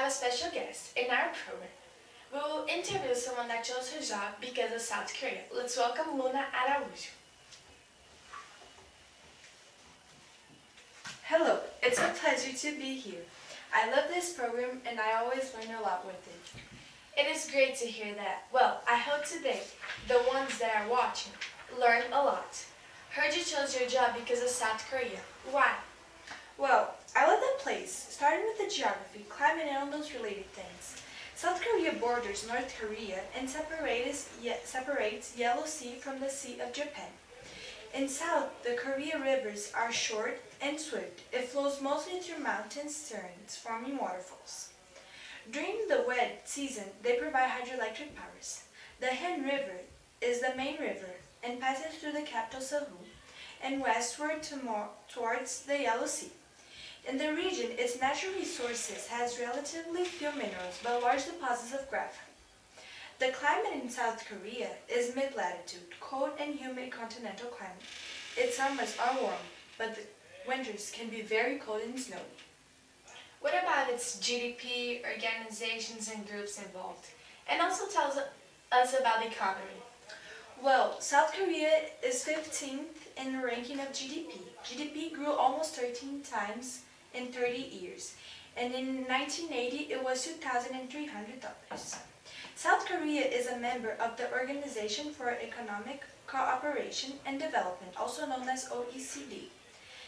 a special guest in our program. We will interview someone that chose her job because of South Korea. Let's welcome Luna Araújo. Hello, it's a pleasure to be here. I love this program and I always learn a lot with it. It is great to hear that. Well, I hope today the ones that are watching learn a lot. Heard you chose your job because of South Korea. Why? Well, I love the place, starting with the geography, climate and all those related things. South Korea borders North Korea and separates Yellow Sea from the Sea of Japan. In south, the Korea rivers are short and swift. It flows mostly through mountain terrains, forming waterfalls. During the wet season, they provide hydroelectric powers. The Han River is the main river and passes through the capital Seoul and westward towards the Yellow Sea. In the region, its natural resources has relatively few minerals but large deposits of graphite. The climate in South Korea is mid-latitude, cold and humid continental climate. Its summers are warm, but the winters can be very cold and snowy. What about its GDP, organizations, and groups involved? And also tells us about the economy. Well, South Korea is 15th in the ranking of GDP. GDP grew almost 13 times in 30 years, and in 1980 it was $2,300. South Korea is a member of the Organization for Economic Cooperation and Development, also known as OECD.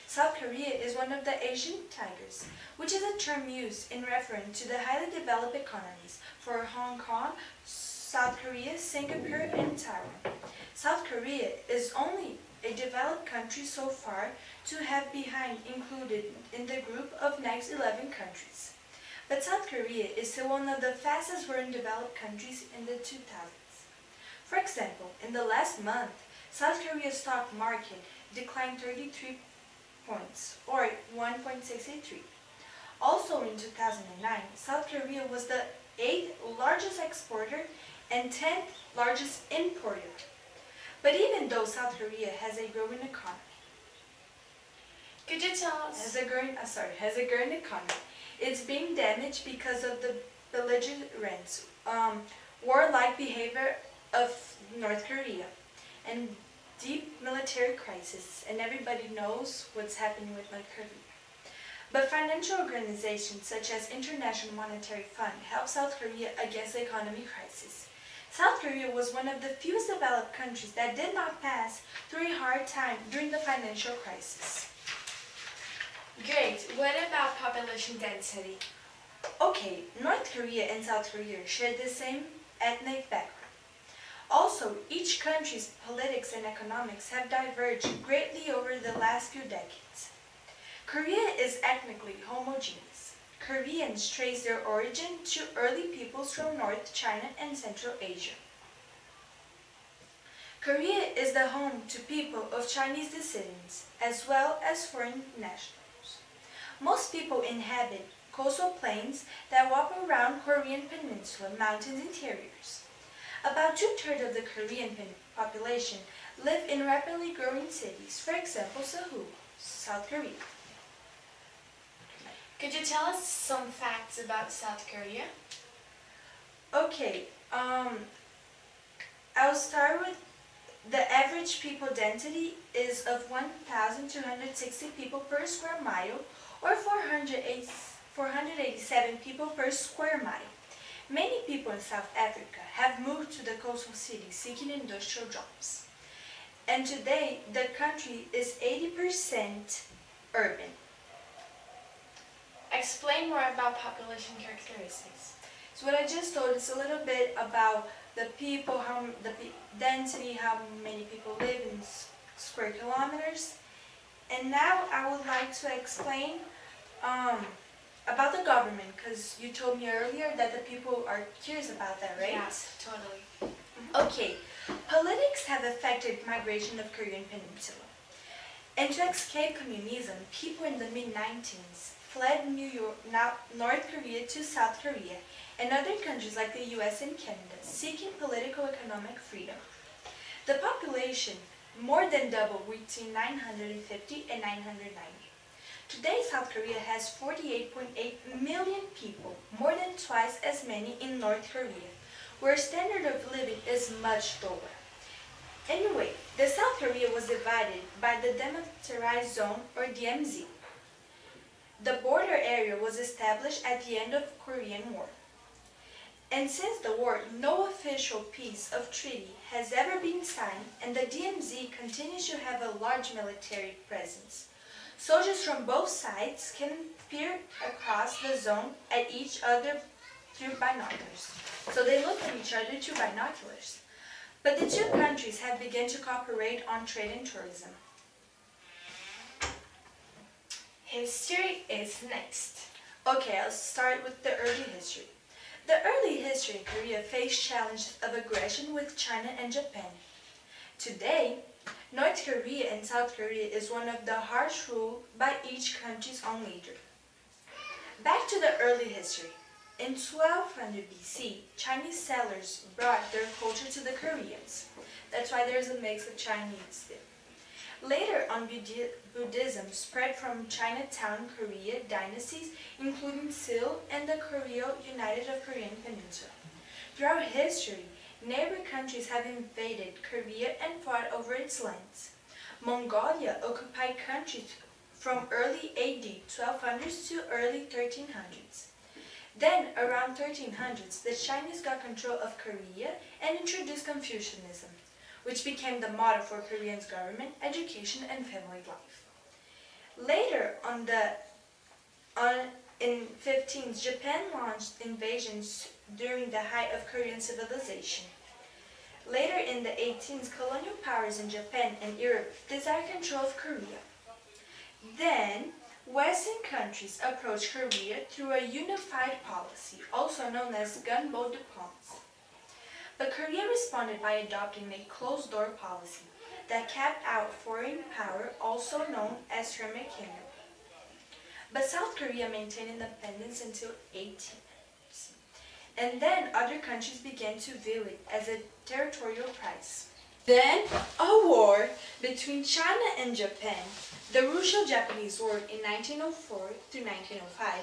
South Korea is one of the Asian tigers, which is a term used in reference to the highly developed economies for Hong Kong, South Korea, Singapore, and Taiwan. South Korea is only a developed country so far to have been included in the group of next 11 countries. But South Korea is still one of the fastest growing developed countries in the 2000s. For example, in the last month, South Korea's stock market declined 33 points, or 1.63. Also in 2009, South Korea was the 8th largest exporter and 10th largest importer. But even though South Korea has a growing economy, Could you tell us? has a growing economy, it's being damaged because of the belligerent, warlike behavior of North Korea and deep military crisis, and everybody knows what's happening with North Korea. But financial organizations such as International Monetary Fund help South Korea against the economic crisis. South Korea was one of the few developed countries that did not pass through a hard time during the financial crisis. Great. What about population density? Okay, North Korea and South Korea share the same ethnic background. Also, each country's politics and economics have diverged greatly over the last few decades. Korea is ethnically homogeneous. Koreans trace their origin to early peoples from North China and Central Asia. Korea is the home to people of Chinese descendants as well as foreign nationals. Most people inhabit coastal plains that wrap around Korean peninsula mountains interiors. About two-thirds of the Korean population live in rapidly growing cities, for example, Seoul, South Korea. Could you tell us some facts about South Korea? Okay, I'll start with the average people density is of 1,260 people per square mile, or 487 people per square mile. Many people in South Africa have moved to the coastal cities seeking industrial jobs. And today, the country is 80% urban. Explain more about population characteristics. So what I just told is a little bit about the people, density, how many people live in square kilometers. And now I would like to explain about the government, because you told me earlier that the people are curious about that, right? Yes, totally. Okay, politics have affected migration of Korean peninsula. And to escape communism, people in the mid-19s fled North Korea to South Korea and other countries like the US and Canada, seeking political economic freedom. The population more than doubled between 950 and 990. Today, South Korea has 48.8 million people, more than twice as many in North Korea, where standard of living is much lower. Anyway, the South Korea was divided by the Demilitarized Zone, or DMZ. The border area was established at the end of the Korean War. And since the war, no official peace of treaty has ever been signed, and the DMZ continues to have a large military presence. Soldiers from both sides can peer across the zone at each other through binoculars. So they look at each other through binoculars. But the two countries have begun to cooperate on trade and tourism. History is next. Okay, I'll start with the early history. The early history in Korea faced challenges of aggression with China and Japan. Today, North Korea and South Korea is one of the harsh rule by each country's own leader. Back to the early history. In 1200 BC, Chinese settlers brought their culture to the Koreans. That's why there's a mix of Chinese there. Later on, Buddhism spread from Chinatown, Korea dynasties, including Sil and the Koryo United of Korean Peninsula. Throughout history, neighbor countries have invaded Korea and fought over its lands. Mongolia occupied countries from early AD 1200s to early 1300s. Then, around 1300s, the Chinese got control of Korea and introduced Confucianism, which became the model for Koreans' government, education, and family life. Later, in 15th, Japan launched invasions during the height of Korean civilization. Later in the 18th, colonial powers in Japan and Europe desired control of Korea. Then, Western countries approached Korea through a unified policy, also known as gunboat diplomacy. But Korea responded by adopting a closed-door policy that kept out foreign power, also known as Hermit Kingdom. But South Korea maintained independence until 1890s. And then other countries began to view it as a territorial prize. Then, a war between China and Japan, the Russo-Japanese War in 1904 to 1905,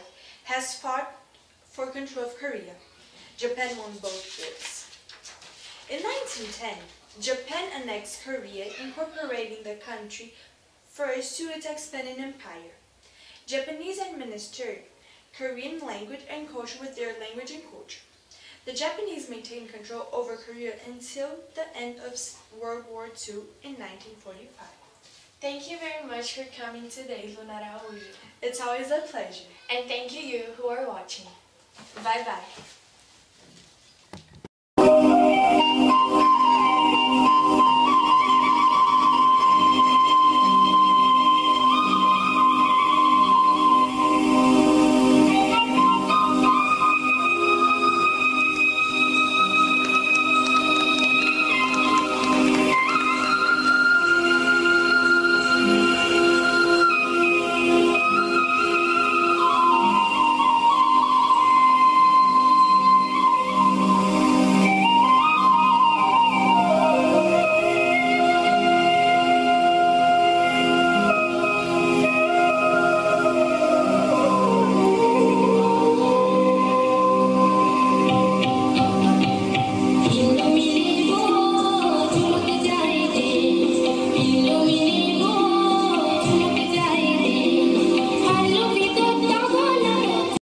has fought for control of Korea. Japan won both wars. In 1910, Japan annexed Korea, incorporating the country first to its expanding empire. Japanese administered Korean language and culture with their language and culture. The Japanese maintained control over Korea until the end of World War II in 1945. Thank you very much for coming today, Lunara Aoyu. It's always a pleasure. And thank you who are watching. Bye-bye.